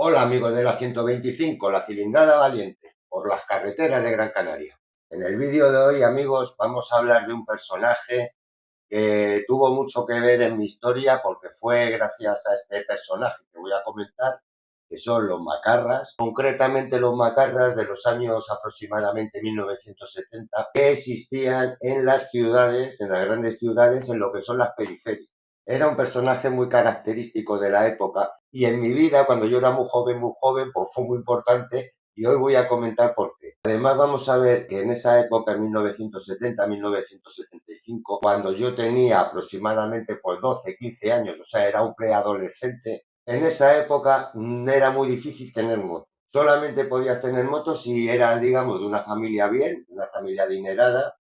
Hola amigos de la 125, la cilindrada valiente, por las carreteras de Gran Canaria. En el vídeo de hoy, amigos, vamos a hablar de un personaje que tuvo mucho que ver en mi historia porque fue gracias a este personaje que voy a comentar, que son los macarras, concretamente los macarras de los años aproximadamente 1970, que existían en las ciudades, en las grandes ciudades, en lo que son las periferias. Era un personaje muy característico de la época y en mi vida, cuando yo era muy joven, pues fue muy importante y hoy voy a comentar por qué. Además vamos a ver que en esa época, en 1970, 1975, cuando yo tenía aproximadamente pues 12, 15 años, o sea, era un preadolescente, en esa época era muy difícil tener moto. Solamente podías tener moto si eras, digamos, de una familia bien, una familia adinerada,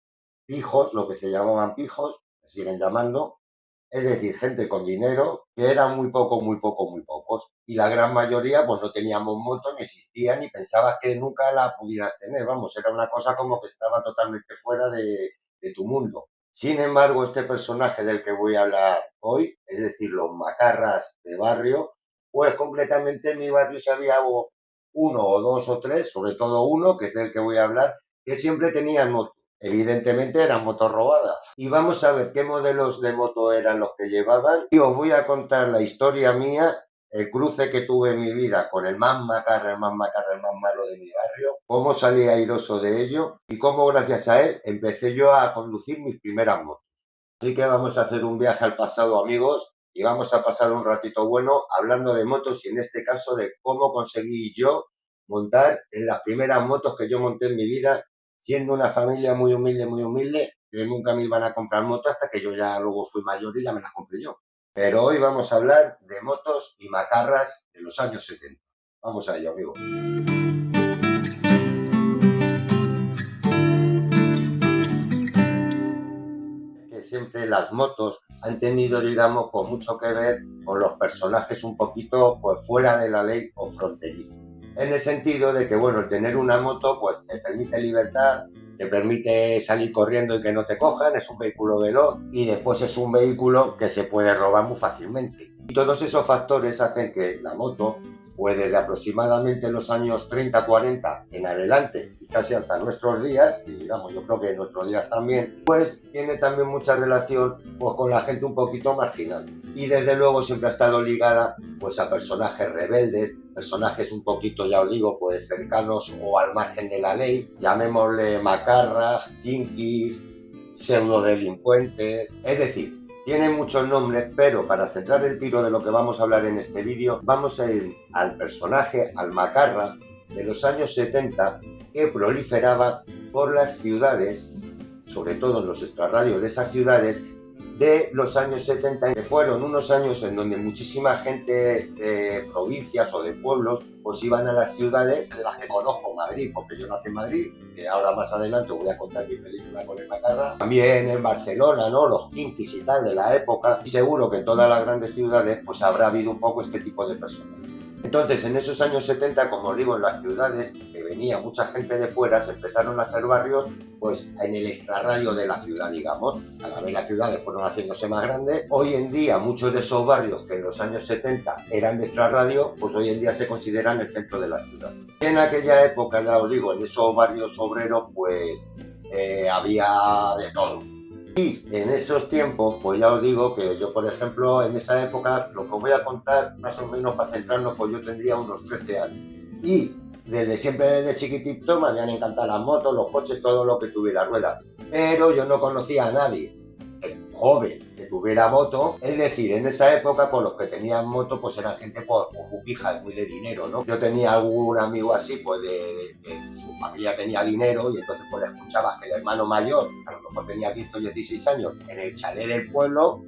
pijos, lo que se llamaban pijos, se siguen llamando, es decir, gente con dinero, que eran muy pocos. Y la gran mayoría, pues no teníamos moto, ni existía, ni pensabas que nunca la pudieras tener. Vamos, era una cosa como que estaba totalmente fuera de tu mundo. Sin embargo, este personaje del que voy a hablar hoy, es decir, los macarras de barrio, pues completamente en mi barrio se había uno o dos o tres, sobre todo uno, que es del que voy a hablar, que siempre tenían moto. Evidentemente eran motos robadas. Y vamos a ver qué modelos de moto eran los que llevaban. Y os voy a contar la historia mía, el cruce que tuve en mi vida con el más macarra, el más macarra, el más malo de mi barrio, cómo salí airoso de ello y cómo gracias a él empecé yo a conducir mis primeras motos. Así que vamos a hacer un viaje al pasado, amigos, y vamos a pasar un ratito bueno hablando de motos y en este caso de cómo conseguí yo montar en las primeras motos que yo monté en mi vida, siendo una familia muy humilde, que nunca me iban a comprar motos hasta que yo ya luego fui mayor y ya me las compré yo. Pero hoy vamos a hablar de motos y macarras de los años 70. Vamos a ello, amigos. Que siempre las motos han tenido, digamos, con mucho que ver con los personajes un poquito pues fuera de la ley o fronterizos. En el sentido de que, bueno, el tener una moto pues te permite libertad, te permite salir corriendo y que no te cojan, es un vehículo veloz y después es un vehículo que se puede robar muy fácilmente. Y todos esos factores hacen que la moto, pues desde aproximadamente los años 30, 40 en adelante y casi hasta nuestros días, y digamos yo creo que en nuestros días también, pues tiene también mucha relación pues, con la gente un poquito marginal. Y desde luego siempre ha estado ligada pues a personajes rebeldes, personajes un poquito, ya os digo, pues cercanos o al margen de la ley, llamémosle macarras, kinkis, pseudodelincuentes, es decir, tienen muchos nombres, pero para centrar el tiro de lo que vamos a hablar en este vídeo, vamos a ir al personaje, al macarra de los años 70 que proliferaba por las ciudades, sobre todo en los extrarradios de esas ciudades, de los años 70, que fueron unos años en donde muchísima gente de provincias o de pueblos pues iban a las ciudades de las que conozco, Madrid, porque yo nací en Madrid, que ahora más adelante voy a contar mi película con el macarra, también en Barcelona, ¿no? Los kinkis y tal de la época, y seguro que en todas las grandes ciudades pues habrá habido un poco este tipo de personas. Entonces, en esos años 70, como os digo, en las ciudades, que venía mucha gente de fuera, se empezaron a hacer barrios pues en el extrarradio de la ciudad, digamos. Cada vez las ciudades fueron haciéndose más grandes. Hoy en día, muchos de esos barrios que en los años 70 eran de extrarradio, pues hoy en día se consideran el centro de la ciudad. Y en aquella época, ya os digo, en esos barrios obreros, pues había de todo. Y en esos tiempos, pues ya os digo que yo, por ejemplo, en esa época, lo que os voy a contar, más o menos para centrarnos, pues yo tendría unos 13 años. Y desde siempre, desde chiquitito, me habían encantado las motos, los coches, todo lo que tuviera ruedas. Pero yo no conocía a nadie joven que tuviera moto, es decir, en esa época pues los que tenían moto pues eran gente pues muy pija, muy de dinero, ¿no? Yo tenía algún amigo así pues de su familia tenía dinero y entonces pues le escuchaba que el hermano mayor, a lo mejor tenía 15 o 16 años, en el chalet del pueblo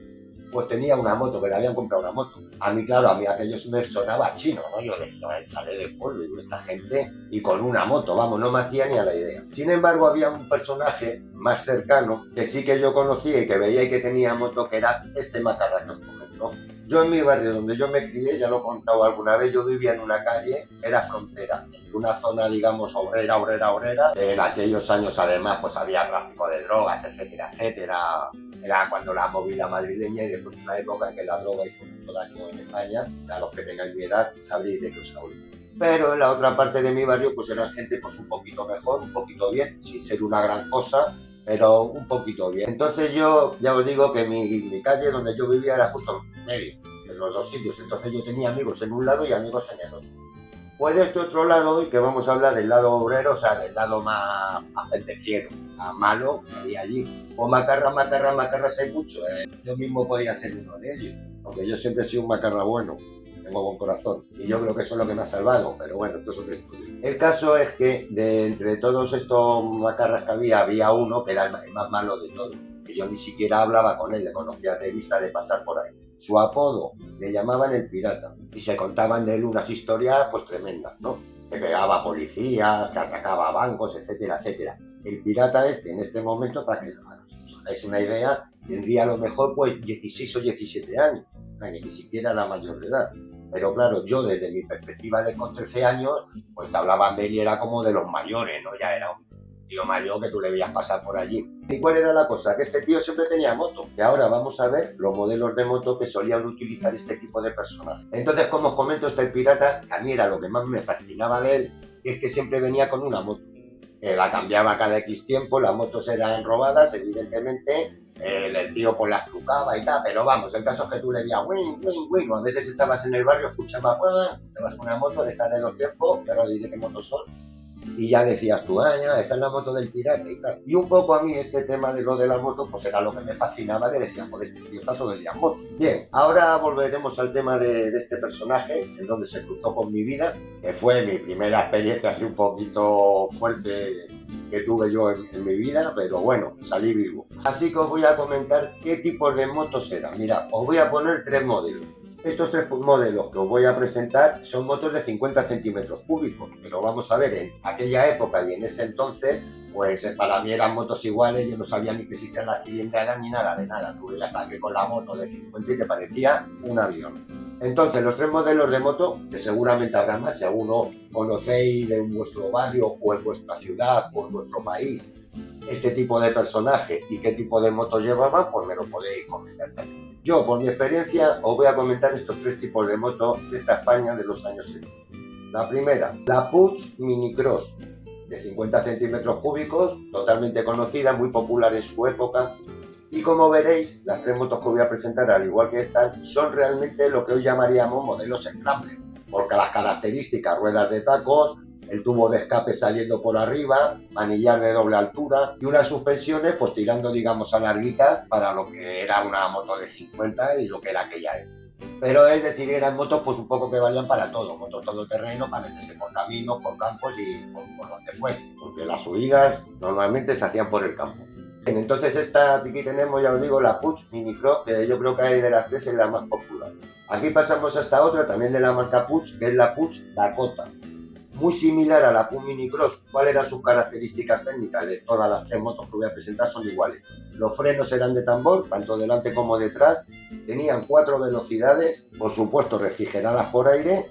pues tenía una moto, que le habían comprado una moto. A mí, claro, a mí aquello me sonaba chino, ¿no? Yo decía, el chalet del pueblo, digo, esta gente, y con una moto, vamos, no me hacía ni a la idea. Sin embargo, había un personaje más cercano, que sí que yo conocía y que veía y que tenía moto, que era este macarra que os comento. Yo en mi barrio donde yo me crié, ya lo he contado alguna vez, yo vivía en una calle, era frontera, en una zona, digamos, obrera. En aquellos años, además, pues había tráfico de drogas, etcétera, etcétera. era cuando la movida madrileña y después una época en que la droga hizo mucho daño en España. A los que tengáis mi edad sabréis de qué os hablo. Pero en la otra parte de mi barrio pues eran gente pues un poquito mejor, un poquito bien, sin ser una gran cosa, pero un poquito bien. Entonces yo ya os digo que mi calle donde yo vivía era justo en medio, en los dos sitios. Entonces yo tenía amigos en un lado y amigos en el otro. Pues de este otro lado, hoy que vamos a hablar del lado obrero, o sea, del lado más pendenciero, más malo que había allí. O macarras hay mucho. Yo mismo podría ser uno de ellos, aunque yo siempre he sido un macarra bueno. Tengo buen corazón y yo creo que eso es lo que me ha salvado, pero bueno, esto es otro estudio. El caso es que de entre todos estos macarras que había uno que era el más malo de todos, que yo ni siquiera hablaba con él, le conocía de vista de pasar por ahí. Su apodo le llamaban el pirata y se contaban de él unas historias pues tremendas, ¿no? Que pegaba a policías, que atracaba bancos, etcétera, etcétera. El pirata en este momento, para que os hagáis una idea, tendría a lo mejor pues 16 o 17 años, ni siquiera era mayor de edad. Pero claro, yo desde mi perspectiva de con 13 años, pues te hablaban de él y era como de los mayores, ¿no? Ya era un tío mayor que tú le veías pasar por allí. ¿Y cuál era la cosa? Que este tío siempre tenía moto. Y ahora vamos a ver los modelos de moto que solían utilizar este tipo de personajes. Entonces, como os comento, el pirata, a mí era lo que más me fascinaba de él, es que siempre venía con una moto. La cambiaba cada X tiempo, las motos eran robadas, evidentemente. El tío pues las trucaba y tal, pero vamos, el caso es que tú le veías win, o a veces estabas en el barrio, escuchabas una moto de estas de los tiempos, que ahora diré qué motos son, y ya decías tú, ya, esa es la moto del pirata y tal. Y un poco a mí este tema de lo de la moto, pues era lo que me fascinaba, que decía, joder, este tío está todo el día en moto. Bien, ahora volveremos al tema de este personaje, en donde se cruzó con mi vida, que fue mi primera experiencia así un poquito fuerte que tuve yo en mi vida, pero bueno, salí vivo. Así que os voy a comentar qué tipos de motos eran. Mira, os voy a poner 3 modelos. Estos 3 modelos que os voy a presentar son motos de 50 centímetros cúbicos, pero vamos a ver, en aquella época y en ese entonces, pues para mí eran motos iguales, yo no sabía ni que existía la cilindrada ni nada de nada. Tú la saqué con la moto de 50 y te parecía un avión. Entonces, los 3 modelos de moto, que seguramente habrá más, si alguno conocéis de vuestro barrio o en vuestra ciudad o en vuestro país, este tipo de personaje y qué tipo de moto llevaban, pues me lo podéis comentar también. Yo, por mi experiencia, os voy a comentar estos 3 tipos de moto de esta España de los años 70. La primera, la Puig Minicross, de 50 centímetros cúbicos, totalmente conocida, muy popular en su época. Y como veréis, las 3 motos que os voy a presentar, al igual que estas, son realmente lo que hoy llamaríamos modelos Scrambler, porque las características, ruedas de tacos, el tubo de escape saliendo por arriba, manillar de doble altura y unas suspensiones pues tirando digamos a larguitas para lo que era una moto de 50 y lo que era aquella época. Pero es decir, eran motos pues un poco que valían para todo, motos todoterreno para meterse por caminos, por campos y por donde fuese, porque las subidas normalmente se hacían por el campo. Bien, entonces esta aquí tenemos, ya os digo, la Puig Minicross, que yo creo que hay de las 3 es la más popular. Aquí pasamos a esta otra, también de la marca Puig, que es la Puig Dakota. Muy similar a la Puig Minicross. ¿Cuáles eran sus características técnicas? De todas las 3 motos que voy a presentar son iguales. Los frenos eran de tambor, tanto delante como detrás. Tenían 4 velocidades, por supuesto refrigeradas por aire,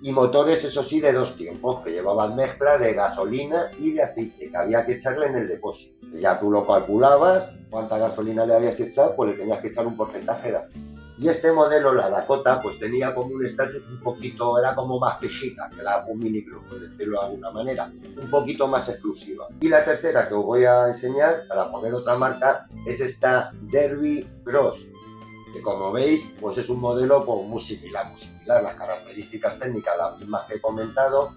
y motores, eso sí, de 2 tiempos, que llevaban mezcla de gasolina y de aceite, que había que echarle en el depósito. Ya tú lo calculabas, cuánta gasolina le habías echado, pues le tenías que echar un porcentaje de aceite. Y este modelo, la Dakota, pues tenía como un estatus un poquito, era como más pijita que la Puig Minicross, por decirlo de alguna manera, un poquito más exclusiva. Y la tercera que os voy a enseñar, para poner otra marca, es esta Derby Cross, que como veis, pues es un modelo pues, muy similar, las características técnicas las mismas que he comentado,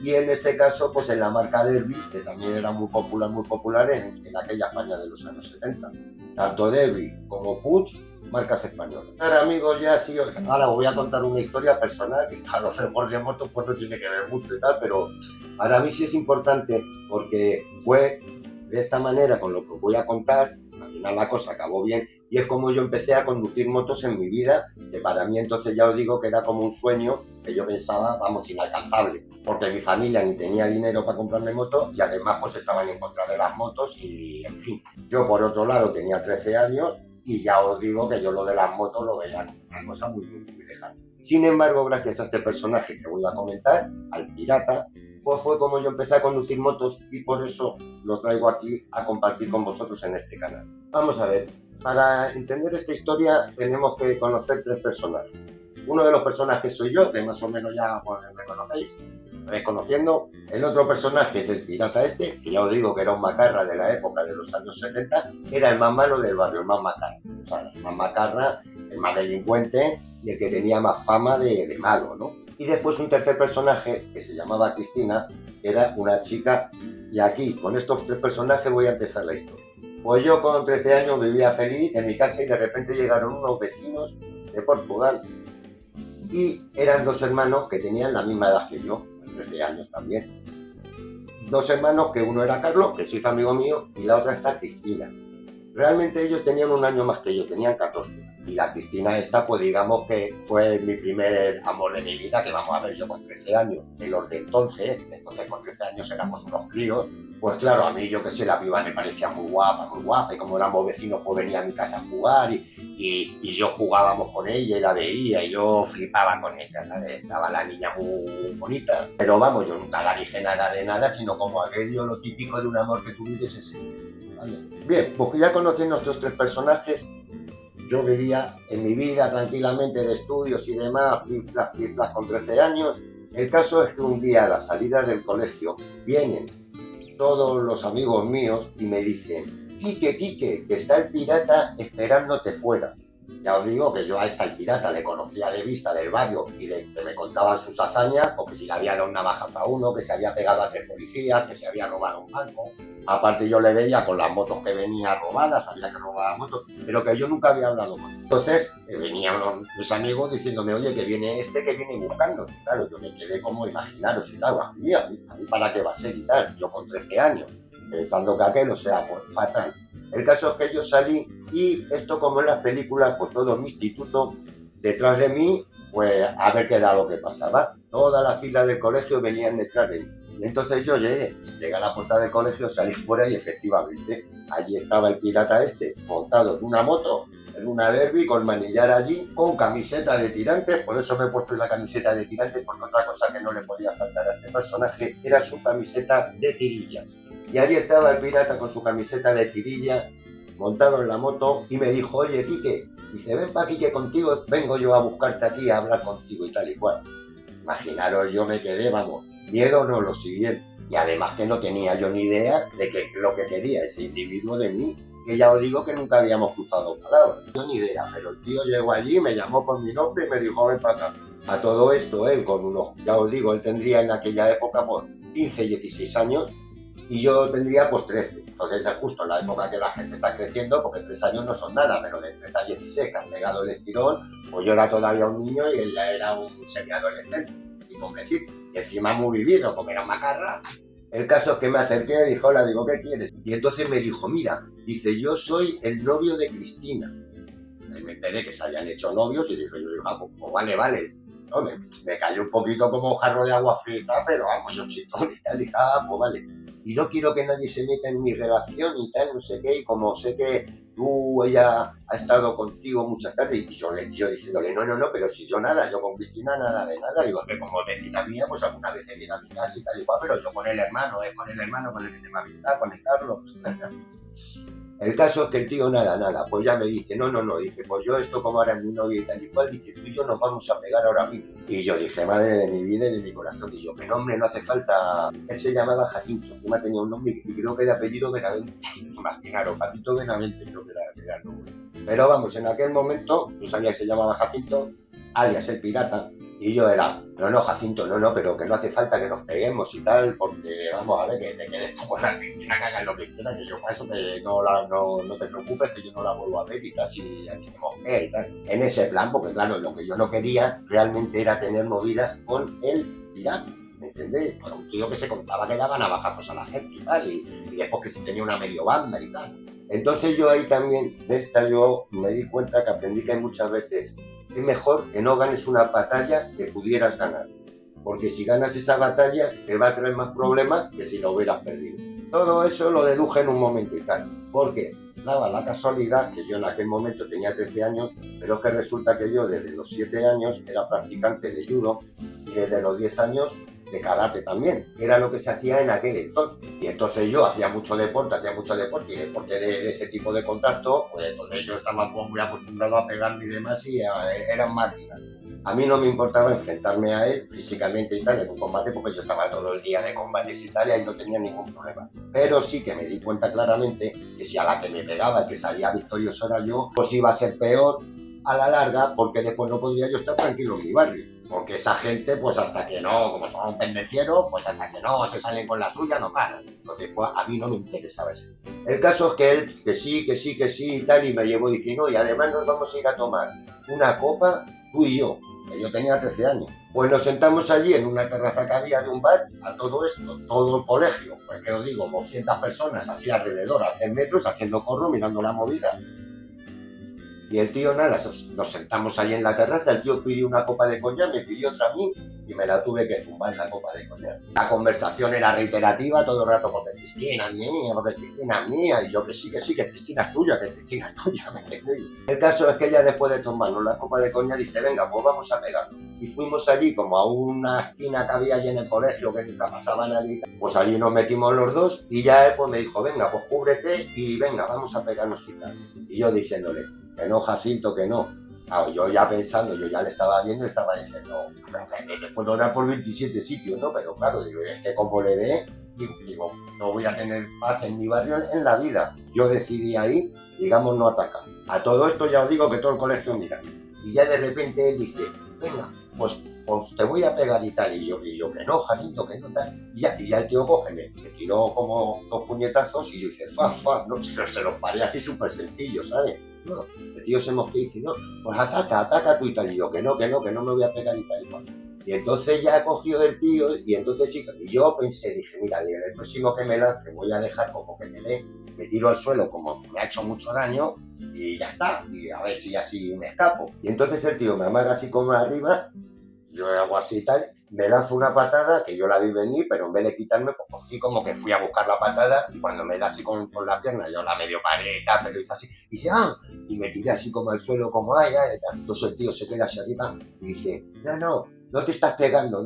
y en este caso, pues en la marca Derby, que también era muy popular en aquella España de los años 70. Tanto Derby como Puig, marcas españolas. Ahora amigos, ya sí, ahora os voy a contar una historia personal, que a lo mejor de motos pues no tiene que ver mucho y tal, pero para mí sí es importante porque fue de esta manera con lo que os voy a contar, al final la cosa acabó bien, y es como yo empecé a conducir motos en mi vida, que para mí entonces ya os digo que era como un sueño que yo pensaba, vamos, inalcanzable, porque mi familia ni tenía dinero para comprarme moto y además pues estaban en contra de las motos y en fin. Yo por otro lado tenía 13 años y ya os digo que yo lo de las motos lo veía como una cosa muy lejana. Sin embargo, gracias a este personaje que voy a comentar, al pirata, pues fue como yo empecé a conducir motos y por eso lo traigo aquí a compartir con vosotros en este canal. Vamos a ver, Para entender esta historia tenemos que conocer tres personajes. Uno de los personajes soy yo, que más o menos ya pues, me conocéis, me vais conociendo. El otro personaje es el pirata este, que ya os digo que era un macarra de la época de los años 70, era el más malo del barrio, el más macarra. O sea, el más macarra, el más delincuente y el que tenía más fama de malo, ¿no? Y después un tercer personaje que se llamaba Cristina, que era una chica, y aquí con estos tres personajes voy a empezar la historia. Pues yo con 13 años vivía feliz en mi casa y de repente llegaron unos vecinos de Portugal y eran dos hermanos que tenían la misma edad que yo, 13 años también. Dos hermanos que uno era Carlos, que se hizo amigo mío, y la otra está Cristina. Realmente ellos tenían un año más que yo, tenían 14. Y la Cristina esta, pues digamos que fue mi primer amor de mi vida, que vamos a ver, yo con 13 años, de los de entonces con 13 años éramos unos críos, pues claro, a mí yo que sé, la piba me parecía muy guapa, y como éramos vecinos, pues venía a mi casa a jugar, y yo jugábamos con ella y la veía, y yo flipaba con ella, ¿sabes? Estaba la niña muy bonita, pero vamos, yo nunca la dije nada de nada, sino como aquello, lo típico de un amor que tú vives ese. ¿Vale? Bien, pues ya conociendo estos tres personajes, yo vivía en mi vida tranquilamente de estudios y demás, plas con 13 años. El caso es que un día a la salida del colegio vienen todos los amigos míos y me dicen: Quique, que está el pirata esperándote fuera. Ya os digo que yo a el pirata le conocía de vista del barrio y que me contaban sus hazañas, o que si le había dado un navajazo a uno, que se había pegado a tres policías, que se había robado un banco. Aparte yo le veía con las motos que venía robadas, sabía que robaba motos, pero que yo nunca había hablado con él. Entonces venían mis amigos diciéndome: oye, que viene este que viene buscando. Claro, yo me quedé como, imaginaros y tal, a mí para qué va a ser y tal, yo con 13 años, pensando que aquel, o sea, pues fatal. El caso es que yo salí y esto, como en las películas, pues todo mi instituto detrás de mí, pues a ver qué era lo que pasaba. Toda la fila del colegio venían detrás de mí. Y entonces yo llegué a la puerta del colegio, salí fuera y efectivamente allí estaba el pirata este, montado en una moto, en una derby, con manillar allí, con camiseta de tirantes. Por eso me he puesto la camiseta de tirantes, porque otra cosa que no le podía faltar a este personaje era su camiseta de tirillas. Y allí estaba el pirata con su camiseta de tirilla, montado en la moto, y me dijo: oye, Quique, dice, ven para aquí que contigo vengo yo a buscarte aquí, a hablar contigo y tal y cual. Imaginaros, yo me quedé, vamos, miedo no, lo siguiente. Y además que no tenía yo ni idea de que lo que quería ese individuo de mí, que ya os digo que nunca habíamos cruzado palabras. Yo ni idea, pero el tío llegó allí, me llamó por mi nombre y me dijo: ven para acá. A todo esto, él con unos, ya os digo, él tendría en aquella época pues 15, 16 años, y yo tendría pues 13. Entonces es justo en la época que la gente está creciendo, porque 3 años no son nada, pero de 13 a 16 que han pegado el estirón, pues yo era todavía un niño y él ya era un semiadolescente, y pobrecito, y encima muy vivido, porque era macarra. El caso es que me acerqué y dijo: hola, digo, ¿qué quieres? Y entonces me dijo: mira, dice, yo soy el novio de Cristina. Y me enteré que se habían hecho novios y dije, pues vale. No, me cayó un poquito como un jarro de agua fría, pero vamos, yo chitón y tal, dije: pues vale. Y no quiero que nadie se meta en mi relación y tal, no sé qué, y como sé que ella ha estado contigo muchas tardes, y yo diciéndole: no, pero si yo nada, yo con Cristina nada de nada, digo, que como vecina mía, pues alguna vez he ido a mi casa y tal y cual, pero yo con el hermano, con el que te va a visitar, con el Carlos. El caso es que el tío nada, pues ya me dice: no, dice, pues yo esto como ahora es mi novia y tal y cual, dice, tú y yo nos vamos a pegar ahora mismo. Y yo dije: madre de mi vida y de mi corazón, y yo, qué nombre, no hace falta. Él se llamaba Jacinto, encima tenía un nombre y creo que de apellido Benavente. Imaginaros, Jacinto Benavente creo que era el nombre. Pero vamos, en aquel momento, tú sabías que se llamaba Jacinto, alias el pirata, y yo era: no, Jacinto, no, pero que no hace falta que nos peguemos y tal, porque vamos a ver, que te quedes tú con la Cristina, que hagas lo que quieras, que yo para eso que no te preocupes, que yo no la vuelvo a ver y tal, si aquí tenemos que y tal. En ese plan, porque claro, lo que yo no quería realmente era tener movidas con el pirata. ¿Entendés? Para un tío que se contaba que daba navajazos a la gente y tal, y después que si tenía una medio banda y tal. Entonces yo ahí también, de esta yo me di cuenta que aprendí que hay muchas veces es mejor que no ganes una batalla que pudieras ganar, porque si ganas esa batalla te va a traer más problemas que si lo hubieras perdido. Todo eso lo deduje en un momento y tal, porque daba la casualidad que yo en aquel momento tenía 13 años, pero es que resulta que yo desde los 7 años era practicante de judo y desde los 10 años de karate también, era lo que se hacía en aquel entonces. Y entonces yo hacía mucho deporte y deporte de ese tipo de contacto, pues entonces yo estaba pues, muy acostumbrado a pegarme y demás y eran máquinas. A mí no me importaba enfrentarme a él físicamente y tal en un combate porque yo estaba todo el día de combates y tal y ahí no tenía ningún problema. Pero sí que me di cuenta claramente que si a la que me pegaba, que salía victorioso era yo, pues iba a ser peor a la larga porque después no podría yo estar tranquilo en mi barrio. Porque esa gente, pues hasta que no, como son pendecieros, pues hasta que no se salen con la suya, no paran. Entonces, pues a mí no me interesaba eso. El caso es que él, que sí y tal, y me llevó diciendo, y además nos vamos a ir a tomar una copa, tú y yo, que yo tenía 13 años. Pues nos sentamos allí en una terraza que había de un bar, a todo esto, todo el colegio, pues que os digo, 200 personas así alrededor, a 100 metros, haciendo corro, mirando la movida. Y el tío, nada, nos sentamos ahí en la terraza, el tío pidió una copa de coñac, me pidió otra a mí y me la tuve que zumbar la copa de coñac. La conversación era reiterativa todo el rato, porque Cristina es mía, y yo que sí, que Cristina es tuya, ¿me entendéis? El caso es que ella después de tomarnos la copa de coñac dice, venga, pues vamos a pegarnos. Y fuimos allí como a una esquina que había allí en el colegio, que nunca pasaba nadie, pues allí nos metimos los dos y ya él pues me dijo, venga, pues cúbrete y venga, vamos a pegarnos y tal. Y yo diciéndole, que no, Jacinto, que no. Claro, yo ya pensando, yo ya le estaba viendo y estaba diciendo, le puedo dar por 27 sitios, ¿no? Pero claro, digo, es que como le ve, digo, no voy a tener paz en mi barrio en la vida. Yo decidí ahí, digamos, no atacar. A todo esto ya os digo que todo el colegio mira. Y ya de repente él dice, venga, pues te voy a pegar y tal. Y yo que no, Jacinto, que no tal. Y ya el tío coge, me tiró como 2 puñetazos y yo dice, no, se los paré así súper sencillo, ¿sabes? No, el tío se mosquea y dice, no, pues ataca tú y tal. Y yo, que no me voy a pegar y tal y cual. Y entonces ya cogió el tío y entonces sí, y yo pensé, dije, mira, el próximo que me lance voy a dejar como que me dé, me tiro al suelo como me ha hecho mucho daño y ya está, y a ver si así me escapo. Y entonces el tío me amaga así como arriba, yo hago así y tal, me lanzo una patada que yo la vi venir, pero en vez de quitarme, pues cogí como que fui a buscar la patada y cuando me da así con la pierna, yo la medio paré y tal, pero hice así, y dice, y me tiré así como al suelo, como, ay, tal. Entonces el tío se queda hacia arriba y dice, no te estás pegando,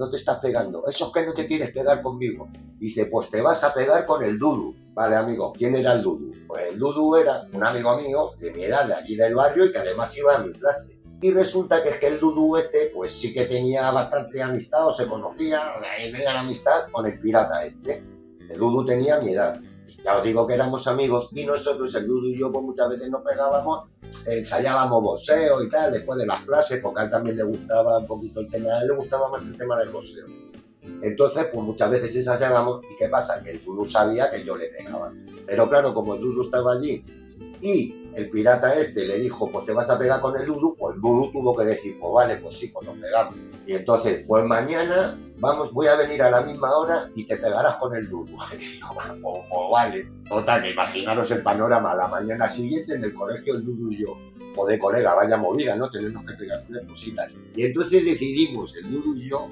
eso es que no te quieres pegar conmigo. Dice, pues te vas a pegar con el Dudu. Vale, amigo, ¿quién era el Dudu? Pues el Dudu era un amigo mío de mi edad, de allí del barrio y que además iba a mi clase. Y resulta que es que el Dudu este, pues sí que tenía bastante amistad o se conocía, era amistad con el pirata este. El Dudu tenía mi edad. Ya os digo que éramos amigos y nosotros, el Dudu y yo, pues muchas veces nos pegábamos, ensayábamos boxeo y tal, después de las clases, porque a él también le gustaba un poquito el tema, a él le gustaba más el tema del boxeo. Entonces, pues muchas veces ensayábamos y ¿qué pasa? Que el Dudu sabía que yo le pegaba. Pero claro, como el Dudu estaba allí y el pirata este le dijo, pues te vas a pegar con el Dudu, pues el Dudu tuvo que decir, pues vale, pues sí, pues nos pegamos. Y entonces, pues mañana voy a venir a la misma hora y te pegarás con el Dudu. Y yo, pues vale. Total, que imaginaros el panorama, la mañana siguiente en el colegio el Dudu y yo. Joder, colega, vaya movida, ¿no? Tenemos que pegar una cosita. Y entonces decidimos, el Dudu y yo,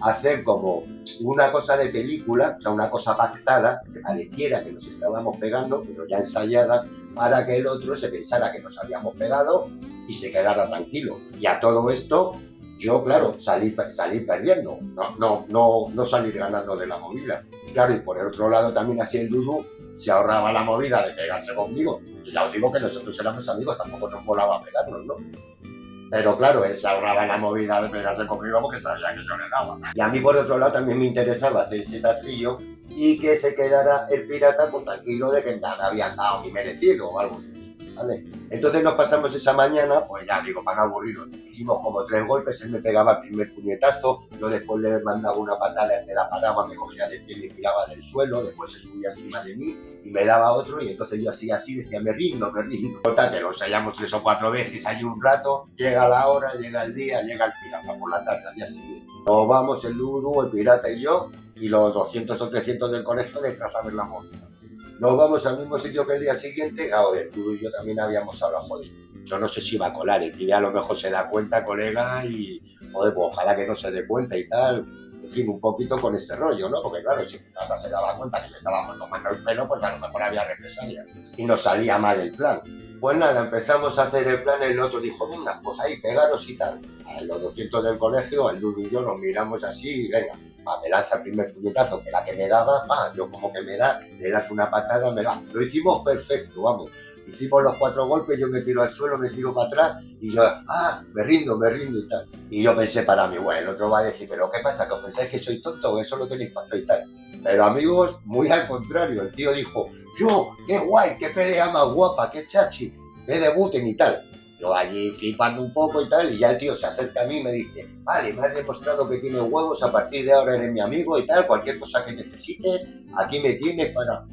hacer como una cosa de película, o sea, una cosa pactada, que pareciera que nos estábamos pegando, pero ya ensayada, para que el otro se pensara que nos habíamos pegado y se quedara tranquilo. Y a todo esto, yo, claro, salí perdiendo, no salir ganando de la movida. Claro, y por el otro lado también así el Dudu se ahorraba la movida de pegarse conmigo. Y ya os digo que nosotros éramos amigos, tampoco nos volaba pegarnos, ¿no? Pero claro, él se ahorraba la movida de pegarse conmigo porque sabía que yo le daba. Y a mí por otro lado también me interesaba hacer ese teatrillo y que se quedara el pirata pues tranquilo de que nada habían dado ni merecido o algo de eso, ¿vale? Entonces nos pasamos esa mañana, pues ya digo, para no aburrirnos, hicimos como 3 golpes, él me pegaba el primer puñetazo, yo después le mandaba una patada, él me la paraba, me cogía del pie y me tiraba del suelo, después se subía encima de mí y me daba otro y entonces yo así decía, me rindo. Total, que lo ensayamos 3 o 4 veces allí un rato, llega la hora, llega el día, llega el pirata por la tarde al día siguiente. Nos vamos el Dudu, el pirata y yo, y los 200 o 300 del colegio detrás a ver la movida. Nos vamos al mismo sitio que el día siguiente, el Dudu y yo también habíamos hablado, joder, yo no sé si va a colar, el pibe a lo mejor se da cuenta, colega, y joder, pues ojalá que no se dé cuenta y tal. en fin, un poquito con ese rollo, ¿no? Porque claro, si mi tata se daba cuenta que le estábamos tomando el pelo, pues a lo mejor había represalias y nos salía mal el plan. Pues nada, empezamos a hacer el plan, el otro dijo, venga, pues ahí, pegaros y tal. A los 200 del colegio, el Lulu y yo nos miramos así y venga, me lanza el primer puñetazo, que era que me daba, yo como que me da, le lanzo una patada, me da. Lo hicimos perfecto, vamos. Hicimos los 4 golpes, yo me tiro al suelo, me tiro para atrás y yo, me rindo y tal. Y yo pensé para mí, bueno, el otro va a decir, pero ¿qué pasa? ¿Que os pensáis que soy tonto o que solo tenéis pasto y tal? Pero amigos, muy al contrario, el tío dijo, yo, qué guay, qué pelea más guapa, qué chachi, qué debuten y tal. Yo allí flipando un poco y tal, y ya el tío se acerca a mí y me dice, vale, me has demostrado que tienes huevos, a partir de ahora eres mi amigo y tal, cualquier cosa que necesites, aquí me tienes para...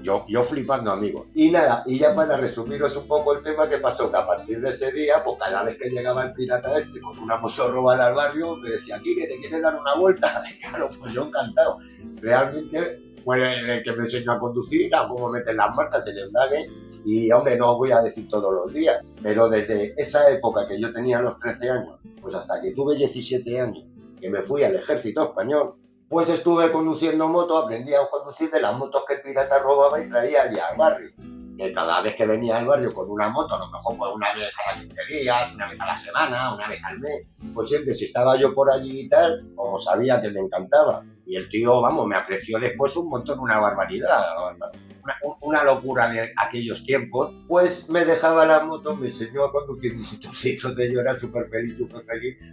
Yo flipando, amigo. Y nada, y ya para resumiros un poco el tema que pasó, que a partir de ese día, pues cada vez que llegaba el pirata este con una moto robada al barrio, me decía, aquí que te quieres dar una vuelta. Y claro, pues yo encantado. Realmente fue el que me enseñó a conducir, a cómo meter las marchas en el embrague. Y hombre, no os voy a decir todos los días, pero desde esa época que yo tenía los 13 años, pues hasta que tuve 17 años, que me fui al ejército español, pues estuve conduciendo moto, aprendí a conducir de las motos que el pirata robaba y traía allí al barrio. Que cada vez que venía al barrio con una moto, a lo mejor pues una vez cada 15 días, una vez a la semana, una vez al mes, pues siempre si estaba yo por allí y tal, como sabía que me encantaba. Y el tío, vamos, me apreció después un montón, una barbaridad, una locura de aquellos tiempos, pues me dejaba la moto, me enseñó a conducir motos y entonces yo era súper feliz,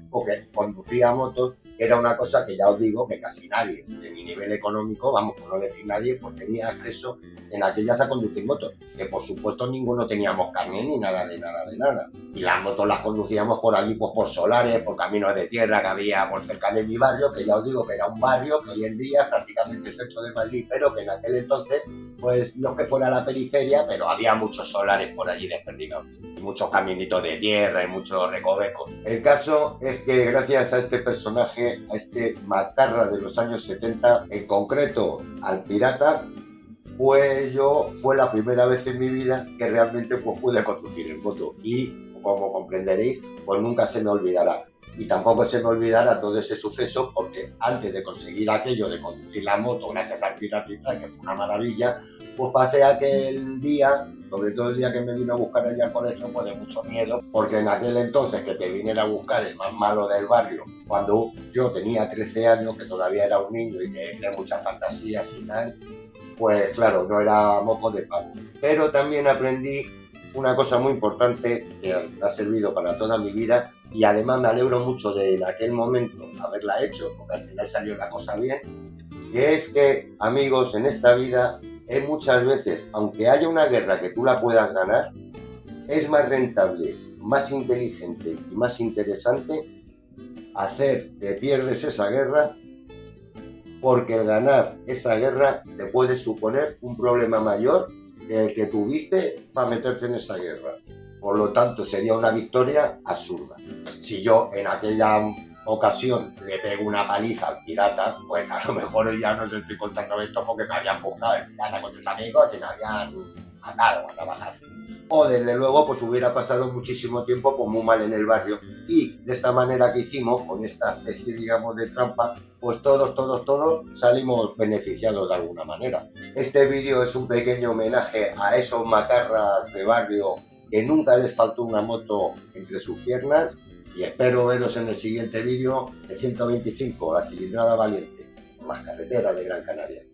porque conducía motos. Era una cosa que ya os digo que casi nadie de mi nivel económico, vamos, por no decir nadie, pues tenía acceso en aquellas a conducir motos, que por supuesto ninguno teníamos carnet ni nada de nada. Y las motos las conducíamos por allí, pues por solares, por caminos de tierra que había por cerca de mi barrio, que ya os digo que era un barrio que hoy en día es prácticamente centro de Madrid, pero que en aquel entonces, pues no es que fuera la periferia, pero había muchos solares por allí desperdigados. Y muchos caminitos de tierra y muchos recovecos. El caso es que gracias a este personaje, a este macarra de los años 70, en concreto al pirata, pues fue la primera vez en mi vida que realmente pues, pude conducir en moto y como comprenderéis, pues nunca se me olvidará. Y tampoco se me olvidará todo ese suceso porque antes de conseguir aquello de conducir la moto gracias al piratita, que fue una maravilla, pues pasé aquel día, sobre todo el día que me vino a buscar allá al colegio, pues de mucho miedo, porque en aquel entonces que te viniera a buscar el más malo del barrio, cuando yo tenía 13 años, que todavía era un niño y que tenía muchas fantasías y tal, pues claro, no era moco de pavo. Pero también aprendí una cosa muy importante que me ha servido para toda mi vida y además me alegro mucho de en aquel momento haberla hecho, porque al final salió la cosa bien, que es que, amigos, en esta vida es muchas veces, aunque haya una guerra que tú la puedas ganar, es más rentable, más inteligente y más interesante hacer que pierdes esa guerra, porque el ganar esa guerra te puede suponer un problema mayor que el que tuviste para meterte en esa guerra. Por lo tanto, sería una victoria absurda. Si yo en aquella ocasión le pego una paliza al pirata, pues a lo mejor ya no os estoy contando esto porque me habían buscado el pirata con sus amigos y me habían matado a navajas. O desde luego pues hubiera pasado muchísimo tiempo pues muy mal en el barrio y de esta manera que hicimos, con esta especie digamos de trampa, pues todos salimos beneficiados de alguna manera. Este vídeo es un pequeño homenaje a esos macarras de barrio que nunca les faltó una moto entre sus piernas y espero veros en el siguiente vídeo de 125, la cilindrada valiente, por las carreteras de Gran Canaria.